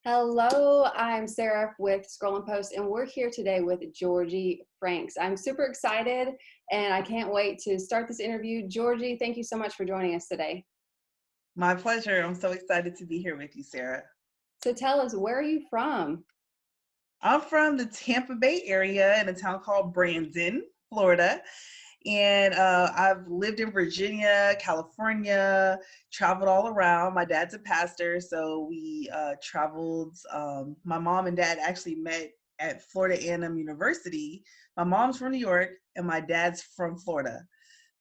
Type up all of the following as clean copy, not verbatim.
Hello, I'm Sarah with Scroll and Post, and we're here today with Jorgie Franks. I'm super excited, and I can't wait to start this interview. Jorgie, thank you so much for joining us today. My pleasure. I'm so excited to be here with you, Sarah. So tell us, where are you from? I'm from the Tampa Bay area in a town called Brandon, Florida. And I've lived in Virginia, California, traveled all around. My dad's a pastor, so we traveled. My mom and dad actually met at Florida A&M University. My mom's from New York, and my dad's from Florida.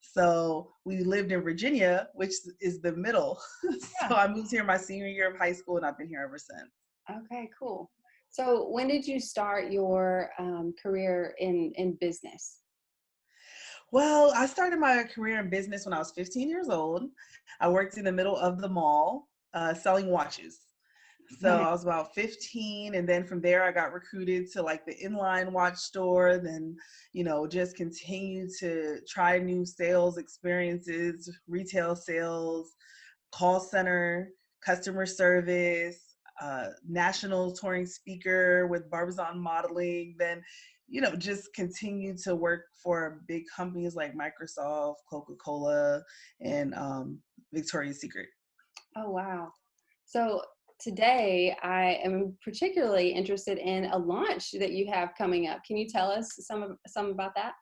So we lived in Virginia, which is the middle. Yeah. So I moved here my senior year of high school, and I've been here ever since. Okay, cool. So when did you start your career in business? Well, I started my career in business when I was 15 years old. I worked in the middle of the mall selling watches. So Nice. I was about 15, and then from there I got recruited to like the inline watch store, then, just continued to try new sales experiences, retail sales, call center, customer service, national touring speaker with Barbizon Modeling, then, just continue to work for big companies like Microsoft, Coca-Cola, and Victoria's Secret. Oh, wow. So today I am particularly interested in a launch that you have coming up. Can you tell us some about that?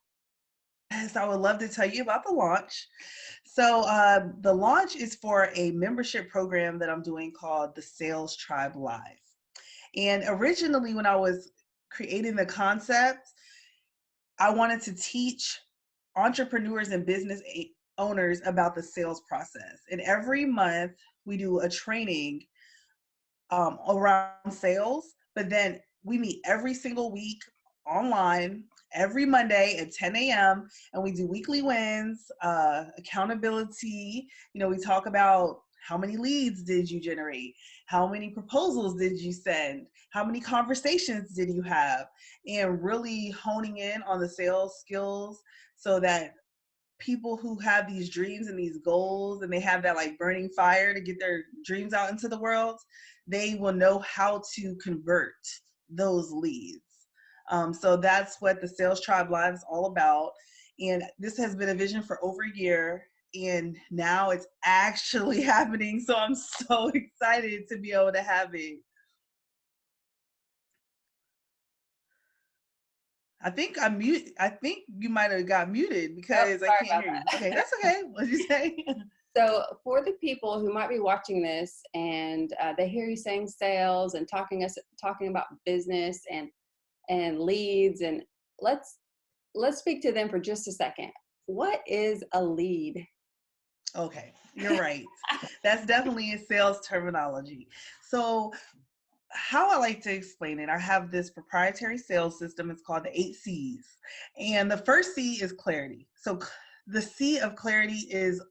Yes, I would love to tell you about the launch. So the launch is for a membership program that I'm doing called the Sales Tribe Live. And originally, when I was creating the concept, I wanted to teach entrepreneurs and business owners about the sales process. And every month, we do a training around sales, but then we meet every single week online every Monday at 10 a.m. and we do weekly wins, accountability. We talk about how many leads did you generate? How many proposals did you send? How many conversations did you have? And really honing in on the sales skills so that people who have these dreams and these goals and they have that like burning fire to get their dreams out into the world, they will know how to convert those leads. So that's what the Sales Tribe Live is all about. And this has been a vision for over a year. And now it's actually happening. So I'm so excited to be able to have it. I think you might have got muted Oh, because I sorry can't about hear you. Okay, that. that's okay. What did you say? So for the people who might be watching this and they hear you saying sales and talking about business and leads, and let's speak to them for just a second. What is a lead? Okay, you're right. That's definitely a sales terminology. So, how I like to explain it, I have this proprietary sales system. It's called the 8 C's. And the first C is clarity. So, the C of clarity is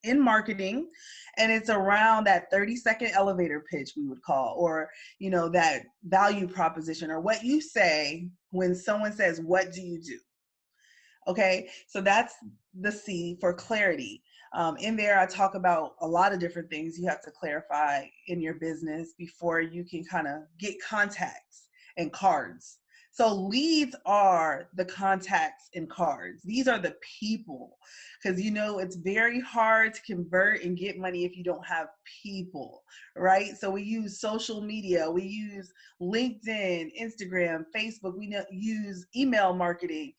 in marketing, and it's around that 30-second elevator pitch we would call, or that value proposition, or what you say when someone says, "What do you do?" Okay, so that's the C for clarity. In there, I talk about a lot of different things you have to clarify in your business before you can kind of get contacts and cards. So leads are the contacts and cards. These are the people, because it's very hard to convert and get money if you don't have people, right? So we use social media, we use LinkedIn, Instagram, Facebook, use email marketing,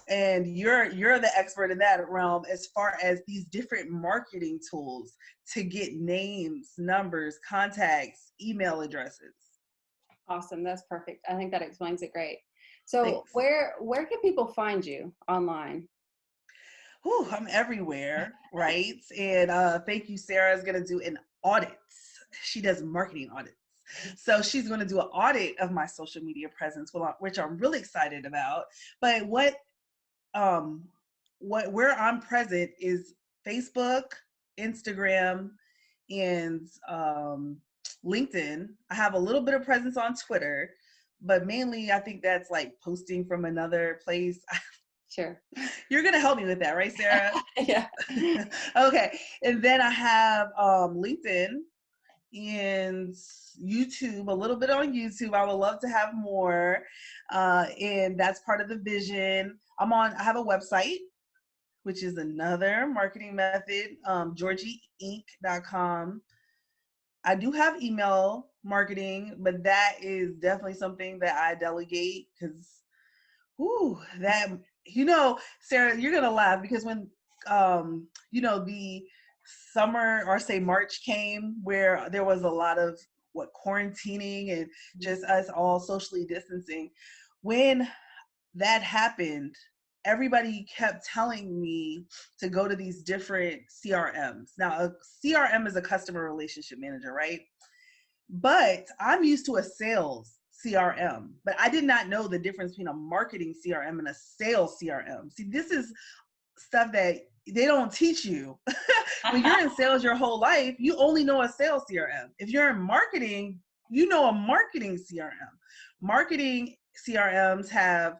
and you're the expert in that realm as far as these different marketing tools to get names, numbers, contacts, email addresses. Awesome, that's perfect. I think that explains it great. So Thanks. where can people find you online? Whew, I'm everywhere, right? And thank you. Sarah is going to do an audit. She does marketing audits. So she's going to do an audit of my social media presence, which I'm really excited about. But um, where I'm present is Facebook, Instagram, and LinkedIn. I have a little bit of presence on Twitter, but mainly I think that's like posting from another place. Sure. You're gonna help me with that, right, Sarah? Yeah. Okay. And then I have LinkedIn, and YouTube, a little bit on YouTube. I would love to have more. And that's part of the vision. I have a website, which is another marketing method, georgieinc.com. I do have email marketing, but that is definitely something that I delegate because, that, Sarah, you're going to laugh because when, the summer or say March came where there was a lot of quarantining and just us all socially distancing. When that happened, everybody kept telling me to go to these different CRMs. Now, a CRM is a customer relationship manager, right? But I'm used to a sales CRM, but I did not know the difference between a marketing CRM and a sales CRM. See, this is stuff that they don't teach you. When you're in sales your whole life, you only know a sales CRM. If you're in marketing, you know a marketing CRM. Marketing CRMs have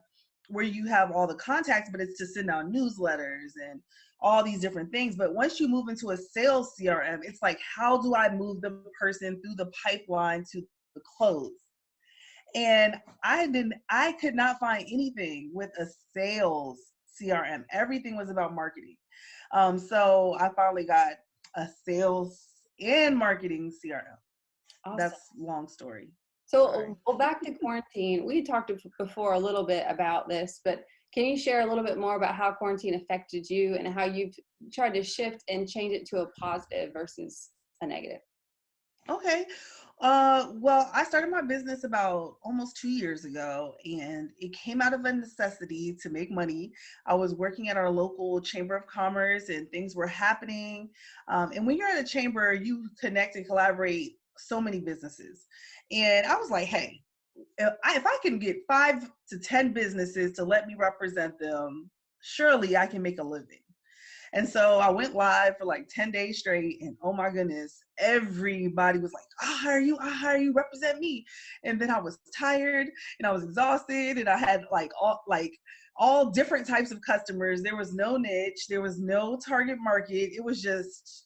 where you have all the contacts, but it's to send out newsletters and all these different things. But once you move into a sales CRM, it's like, how do I move the person through the pipeline to the close? And I could not find anything with a sales CRM. Everything was about marketing. So I finally got a sales and marketing CRM. Awesome. That's a long story. So, well, back to quarantine. We talked before a little bit about this, but can you share a little bit more about how quarantine affected you and how you've tried to shift and change it to a positive versus a negative? Okay. Well, I started my business about almost 2 years ago, and it came out of a necessity to make money. I was working at our local chamber of commerce, and things were happening. And when you're at a chamber, you connect and collaborate so many businesses. And I was like, hey, if I can get 5 to 10 businesses to let me represent them, surely I can make a living. And so I went live for like 10 days straight, and oh my goodness, everybody was like, I'll hire you, represent me. And then I was tired and I was exhausted, and I had all different types of customers. There was no niche, there was no target market. It was just,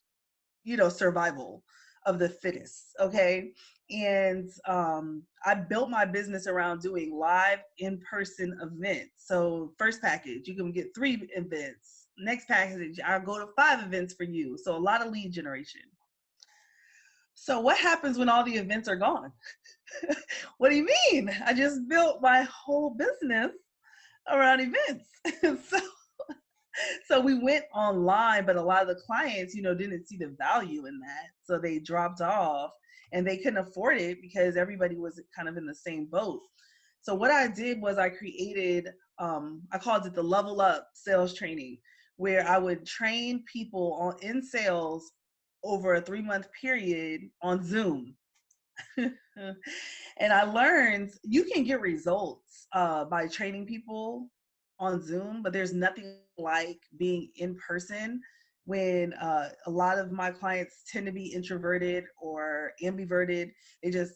survival of the fittest. Okay. And I built my business around doing live in-person events. So first package, you can get 3 events. Next package, I'll go to 5 events for you. So a lot of lead generation. So what happens when all the events are gone? What do you mean? I just built my whole business around events. So we went online, but a lot of the clients, didn't see the value in that. So they dropped off and they couldn't afford it because everybody was kind of in the same boat. So what I did was I created, I called it the Level Up Sales Training, where I would train people in sales over a 3-month period on Zoom. And I learned you can get results by training people on Zoom, but there's nothing like being in person when a lot of my clients tend to be introverted or ambiverted. They just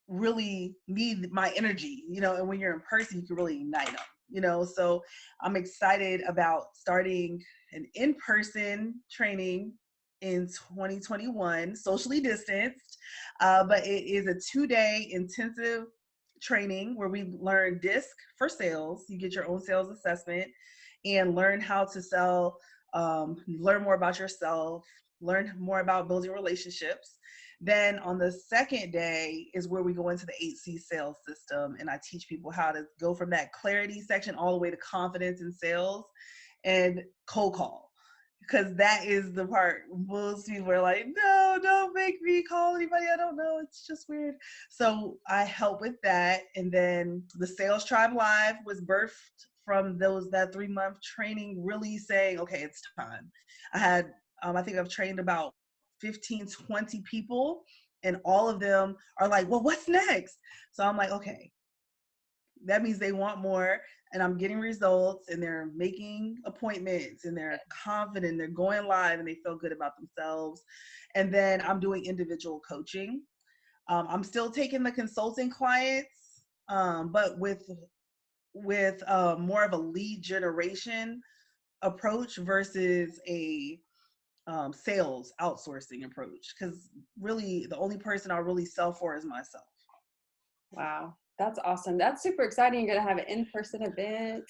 really need my energy, and when you're in person, you can really ignite them, so I'm excited about starting an in-person training in 2021, socially distanced, but it is a 2-day intensive training where we learn DISC for sales. You get your own sales assessment and learn how to sell, learn more about yourself, learn more about building relationships. Then on the second day is where we go into the 8C sales system, and I teach people how to go from that clarity section all the way to confidence in sales and cold call. Because that is the part most people are like, no, don't make me call anybody I don't know. It's just weird. So I help with that. And then the Sales Tribe Live was birthed from that 3-month training, really saying, okay, it's time. I think I've trained about 15, 20 people, and all of them are like, well, what's next? So I'm like, okay, that means they want more, and I'm getting results, and they're making appointments, and they're confident, they're going live, and they feel good about themselves. And then I'm doing individual coaching. I'm still taking the consulting clients, but with more of a lead generation approach versus a sales outsourcing approach, because really the only person I really sell for is myself. Wow, that's awesome. That's super exciting. You're going to have an in-person event.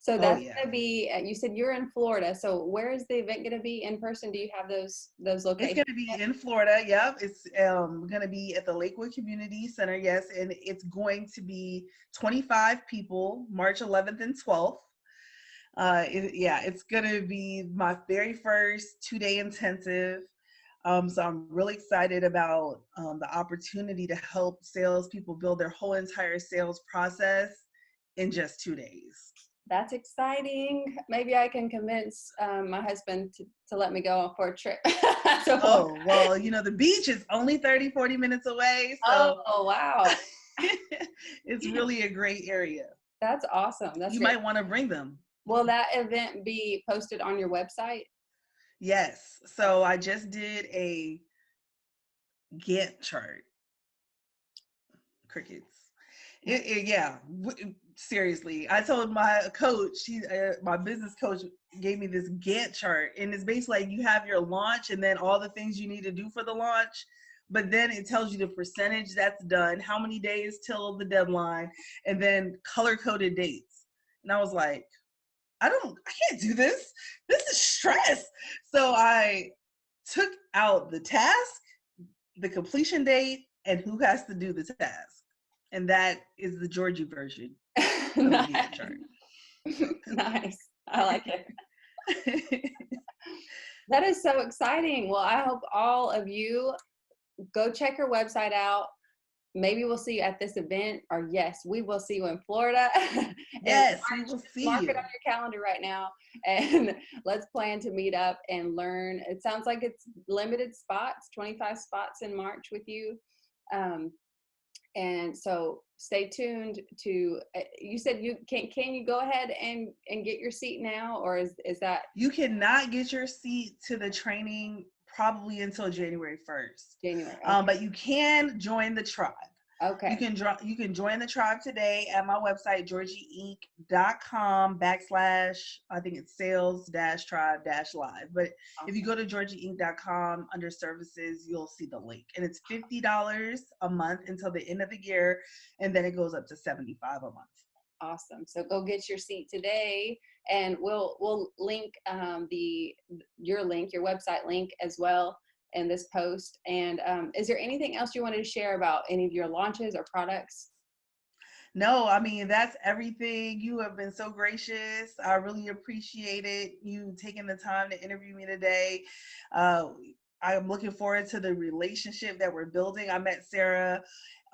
So Oh that's yeah. going to be, you said you're in Florida. So where is the event going to be in person? Do you have those It's locations going to be yet? in Florida. Yep. It's going to be at the Lakewood Community Center. Yes. And it's going to be 25 people, March 11th and 12th. Yeah, it's going to be my very first 2-day intensive. So I'm really excited about the opportunity to help salespeople build their whole entire sales process in just 2 days. That's exciting. Maybe I can convince my husband to let me go for a trip. So, Oh, well, the beach is only 30-40 minutes away. So oh, wow. it's really a great area. That's awesome. That's You great. might want to bring them. Will that event be posted on your website? Yes. So I just did a Gantt chart. Crickets. Yeah. Seriously, I told my coach, my business coach, gave me this Gantt chart, and it's basically like you have your launch, and then all the things you need to do for the launch. But then it tells you the percentage that's done, how many days till the deadline, and then color coded dates. And I was like, I can't do this. This is stress. So I took out the task, the completion date, and who has to do the task. And that is the Jorgie version of the Gantt Nice. chart. Nice. I like it. That is so exciting. Well, I hope all of you go check her website out. Maybe we'll see you at this event, or yes, we will see you in Florida. And Yes, we will see mark you. it on your calendar right now, and let's plan to meet up and learn. It sounds like it's limited spots, 25 spots in March with you. And so stay tuned to, you said can you go ahead and get your seat now, or is that You cannot get your seat to the training probably until January 1st. January? Okay. But you can join the tribe. You Okay. can join the tribe today at my website, georgieinc.com / I think it's sales-tribe-live. But Awesome. if you go to georgieinc.com under services, you'll see the link. And it's $50 a month until the end of the year. And then it goes up to $75 a month. Awesome. So go get your seat today, and we'll link your website link as well in this post. And is there anything else you wanted to share about any of your launches or products? No, I mean, that's everything. You have been so gracious. I really appreciate it. You taking the time to interview me today. I'm looking forward to the relationship that we're building. I met Sarah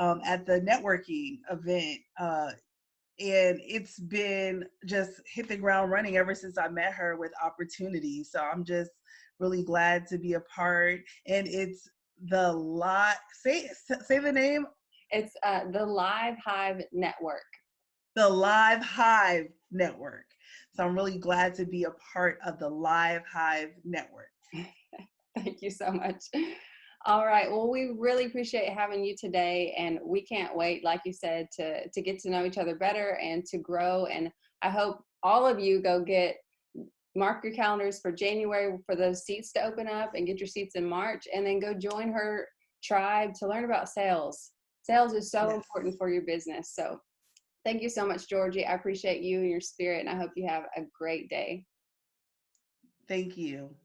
at the networking event, and it's been just hit the ground running ever since I met her with opportunities. So I'm just really glad to be a part. And it's say the name. It's the Live Hive Network. The Live Hive Network. So I'm really glad to be a part of the Live Hive Network. Thank you so much. All right. Well, we really appreciate having you today, and we can't wait, like you said, to get to know each other better and to grow. And I hope all of you mark your calendars for January for those seats to open up, and get your seats in March, and then go join her tribe to learn about sales. Sales is so important for your business. So thank you so much, Jorgie. I appreciate you and your spirit, and I hope you have a great day. Thank you.